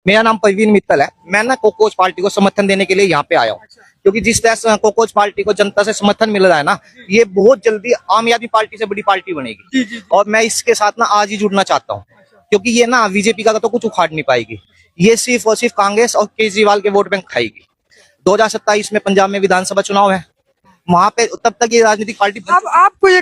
मेरा नाम परवीन मित्तल है। मैं ना कोकोच पार्टी को समर्थन देने के लिए यहाँ पे आया हूँ, क्योंकि जिस तरह से कोकोच पार्टी को जनता से समर्थन मिल रहा है ना, ये बहुत जल्दी आम आदमी पार्टी से बड़ी पार्टी बनेगी। और मैं इसके साथ ना आज ही जुड़ना चाहता हूँ, क्योंकि ये ना बीजेपी का तो कुछ उखाड़ नहीं पाएगी। ये सिर्फ और सिर्फ कांग्रेस और केजरीवाल के वोट बैंक खाएगी। 2027 में पंजाब में विधानसभा चुनाव है, वहां पे तब तक ये राजनीतिक पार्टी अब आपको ये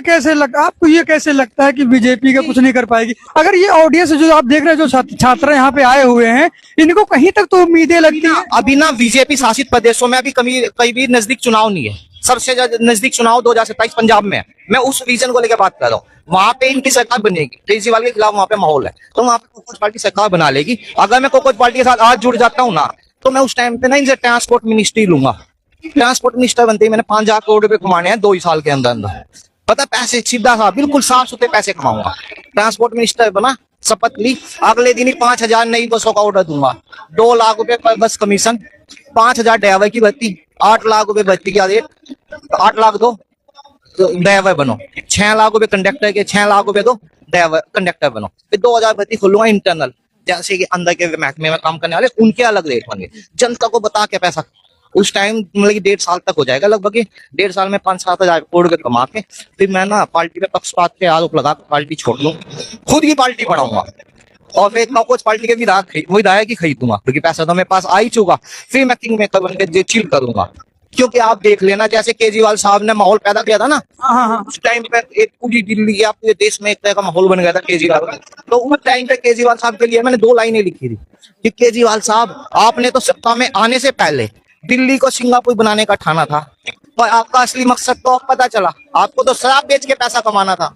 कैसे लगता है कि बीजेपी का कुछ नहीं कर पाएगी? अगर ये ऑडियंस जो आप देख रहे हैं, जो छात्र यहाँ पे आए हुए हैं, इनको कहीं तक तो उम्मीदें लगती है। अभी ना बीजेपी शासित प्रदेशों में अभी कहीं भी नजदीक चुनाव नहीं है। सबसे ज्यादा नजदीक चुनाव 2027 पंजाब में है। मैं उस रीजन को लेकर बात कर रहा हूँ। वहां पे इनकी सरकार बनेगी, केजरीवाल के खिलाफ वहां पे माहौल है, तो वहां पे कोकोच पार्टी सरकार बना लेगी। अगर मैं कोकोच पार्टी के साथ आज जुड़ जाता हूँ ना, तो मैं उस टाइम पे ना इनसे ट्रांसपोर्ट मिनिस्ट्री लूंगा। ट्रांसपोर्ट मिनिस्टर बनते ही मैंने 5,000 करोड़ रुपए कमाने हैं 2 ही साल के अंदर अंदर। पता पैसे सीधा सा बिल्कुल साफ सुथरे पैसे कमाऊंगा। ट्रांसपोर्ट मिनिस्टर बना, शपथ ली, अगले दिन ही 5,000 नई बसों का ऑर्डर दूंगा। 2 लाख रुपए पर बस कमीशन, 5,000 ड्राइवर की भर्ती, 8 लाख रुपए भर्ती का रेट, 8 लाख दो ड्राइवर बनो, 6 लाख रुपए कंडक्टर के, 6 लाख रुपए दो ड्राइवर कंडक्टर बनो। फिर 2,000 भर्ती खोलूंगा इंटरनल, जैसे कि अंदर के महकमे में काम करने वाले उनके अलग रेट होंगे। जनता को बता के पैसा उस टाइम मतलब 1.5 साल तक हो जाएगा लगभग। 1.5 साल में 5-7 हजार करोड़ रुपए कमा के फिर मैं ना पार्टी पे पक्षपात के आरोप लगा पार्टी छोड़ दूं, खुद की पार्टी बढ़ाऊंगा और फिर कोकोच पार्टी के विधायक ही खरीदूंगा, क्योंकि पैसा तो मेरे पास आ ही चुका। फिर मैं किंग मेकर बन के चिल करूंगा। क्योंकि आप देख लेना, जैसे केजरीवाल साहब ने माहौल पैदा किया था ना, उस टाइम पे एक पूरी दिल्ली या पूरे देश में एक तरह का माहौल बन गया था केजरीवाल का। तो उस टाइम पे केजरीवाल साहब के लिए मैंने 2 लाइनें लिखी थी कि केजरीवाल साहब, आपने तो सत्ता में आने से पहले दिल्ली को सिंगापुर बनाने का ठाना था, और आपका असली मकसद तो अब पता चला, आपको तो शराब बेच के पैसा कमाना था।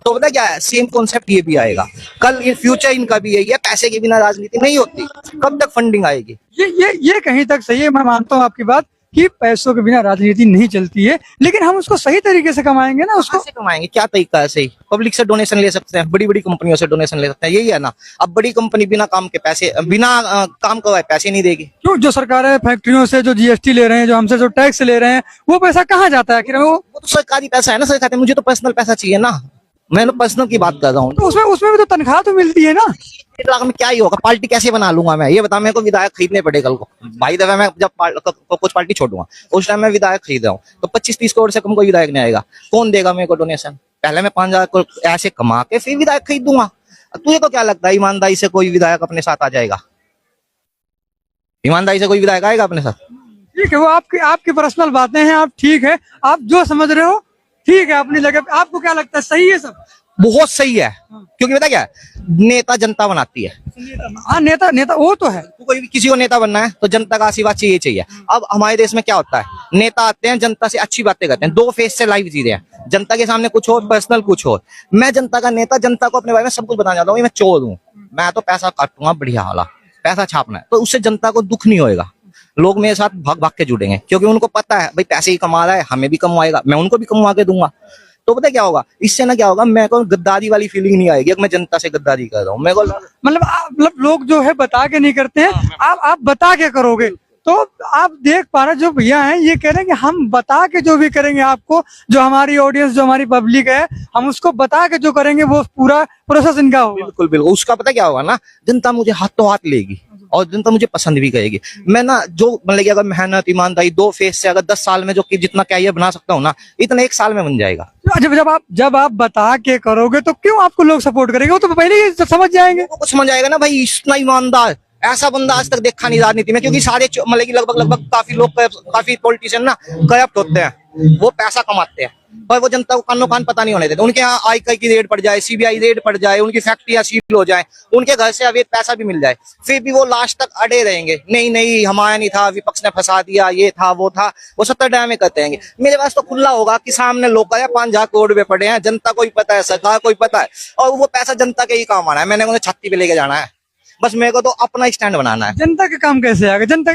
तो पता क्या है, सेम कॉन्सेप्ट ये भी आएगा कल, इन फ्यूचर इनका भी यही है। पैसे के बिना राजनीति नहीं होती, कब तक फंडिंग आएगी? ये कहीं तक सही है, मैं मानता हूँ आपकी बात कि पैसों के बिना राजनीति नहीं चलती है, लेकिन हम उसको सही तरीके से कमाएंगे ना। उसको कैसे कमाएंगे? क्या तरीका है सही? पब्लिक से डोनेशन ले सकते हैं, बड़ी बड़ी कंपनियों से डोनेशन ले सकते हैं, यही है ना। अब बड़ी कंपनी बिना काम के पैसे, बिना काम करवाए पैसे नहीं देगी। क्यों? जो सरकारें फैक्ट्रियों से जो जीएसटी ले रहे हैं, जो हमसे जो टैक्स ले रहे हैं, वो पैसा कहाँ जाता है आखिर? वो तो सरकारी पैसा है ना, सरकार। मुझे तो पर्सनल पैसा चाहिए ना, मैं तो पर्सनल की बात कर रहा हूँ। तो उसमें भी तो तनख्वाह तो मिलती है ना। 1 लाख में क्या ही होगा? पार्टी कैसे बना लूंगा मैं? ये बता, मेरे को विधायक खरीदने पड़े कल को। भाई दफा मैं जब कुछ पार्टी छोड़ूंगा उस टाइम मैं विधायक खरीद रहा हूँ, तो 25-30 करोड़ से कम कोई विधायक नहीं आएगा। कौन देगा मेरे को डोनेशन? पहले मैं 5,000 करोड़ ऐसे कमा के फिर विधायक खरीद दूंगा। तुझे तो क्या लगता है ईमानदारी से कोई विधायक अपने साथ आ जाएगा? ईमानदारी से कोई विधायक आएगा अपने साथ? ठीक है, वो आपकी पर्सनल बातें हैं, आप ठीक है, आप जो समझ रहे हो ठीक है अपनी जगह पे। आपको क्या लगता है, सही है सब? बहुत सही है, क्योंकि पता क्या है, नेता जनता बनाती है। हाँ, नेता वो तो है। कोई भी किसी को नेता बनना है तो जनता का आशीर्वाद चाहिए। अब हमारे देश में क्या होता है, नेता आते हैं, जनता से अच्छी बातें करते हैं, 2 फेस से लाइव जी रहे हैं, जनता के सामने कुछ और, पर्सनल कुछ और। मैं जनता का नेता, जनता को अपने बारे में सब कुछ बताना चाहता हूँ। मैं चोर हूँ, मैं तो पैसा काटूंगा बढ़िया वाला, पैसा छापना है, तो उससे जनता को दुख नहीं होएगा। लोग मेरे साथ भाग भाग के जुड़ेंगे, क्योंकि उनको पता है भाई पैसे ही कमा रहा है, हमें भी कमवाएगा, मैं उनको भी कमवा के दूंगा। तो पता क्या होगा, इससे ना क्या होगा, मेरे को गद्दारी वाली फीलिंग नहीं आएगी कि मैं जनता से गद्दारी कर रहा हूँ। मेरे को मतलब लोग जो है बता के नहीं करते हैं, आप बता के करोगे। तो आप देख पा रहे जो भैया हैं, ये कह रहे हैं कि हम बता के जो भी करेंगे आपको, जो हमारी ऑडियंस, जो हमारी पब्लिक है, हम उसको बता के जो करेंगे वो पूरा प्रोसेस इनका होगा। बिल्कुल बिल्कुल। उसका पता क्या होगा ना, जनता मुझे हाथों हाथ लेगी और जनता मुझे पसंद भी करेगी। मैं ना जो मतलब कि अगर मेहनत, ईमानदारी, 2 फेस से अगर 10 साल में जो कि जितना कैरियर बना सकता हूँ ना, इतना 1 साल में बन जाएगा। जब आप बता के करोगे तो क्यों आपको लोग सपोर्ट करेंगे? वो तो पहले ही समझ जाएंगे। वो समझ आएगा ना भाई, इतना ईमानदार ऐसा बंदा आज तक देखा नहीं राजनीति में, क्योंकि सारे मतलब कि लगभग काफी लोग, काफी पॉलिटिशियन ना करप्ट होते हैं, वो पैसा कमाते हैं पर वो जनता को कानो कान पता नहीं होने देते। उनके यहाँ आयकर की रेड पड़ जाए, सीबीआई रेड पड़ जाए, उनकी फैक्ट्रियां सील हो जाए, उनके घर से अवैध पैसा भी मिल जाए, फिर भी वो लास्ट तक अड़े रहेंगे, नहीं हमारा नहीं था, विपक्ष ने फंसा दिया, ये था वो था, वो 70 ड्रामे करते रहेंगे। मेरे पास तो खुला होगा कि सामने लोग 5,000 करोड़ रुपए पड़े हैं, जनता को भी पता है, सरकार को भी पता है, और वो पैसा जनता के ही काम आना है। मैंने उन्हें छाती पे लेके जाना है, बस मेरे को तो अपना स्टैंड बनाना है। जनता के काम कैसे आएगा? जनता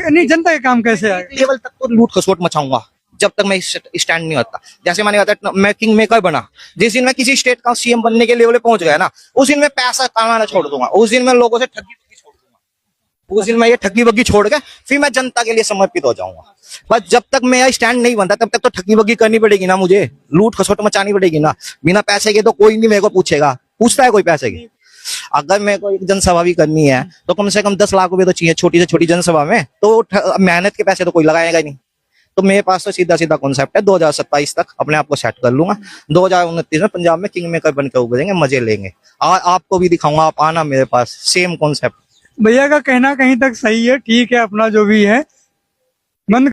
के काम कैसे आएगा? लेवल तक तो लूट खसोट मचाऊंगा जब तक मैं स्टैंड नहीं होता। जैसे मैंने बताया, मैं किंग मेकर बना, जिस दिन मैं किसी स्टेट का सीएम बनने के लेवल पे पहुंच गया ना, उस दिन मैं पैसा कमाना छोड़ दूंगा, उस दिन मैं लोगों से ठगी बग्गी छोड़ दूंगा, उस दिन मैं ये ठगी बग्गी छोड़ के फिर मैं जनता के लिए समर्पित हो जाऊंगा। बस जब तक मेरा स्टैंड नहीं बनता तब तक तो ठगी बग्गी करनी पड़ेगी ना, मुझे लूट खसोट मचानी पड़ेगी ना। बिना पैसे के तो कोई नहीं मेरे को पूछेगा, पूछता है कोई पैसे की? अगर मेरे को एक जनसभा भी करनी है तो कम से कम 10 लाख रुपए तो चाहिए, छोटी से छोटी जनसभा में। तो मेहनत के पैसे तो कोई लगाएगा ही नहीं। तो मेरे पास तो सीधा सीधा कॉन्सेप्ट है, 2027 तक अपने आप को सेट कर लूंगा, 2029 में पंजाब में किंग मेकर बनकर उभरेंगे, मजे लेंगे। और आपको भी दिखाऊंगा, आप आना मेरे पास, सेम कॉन्सेप्ट। भैया का कहना कहीं तक सही है, ठीक है, अपना जो भी है बंद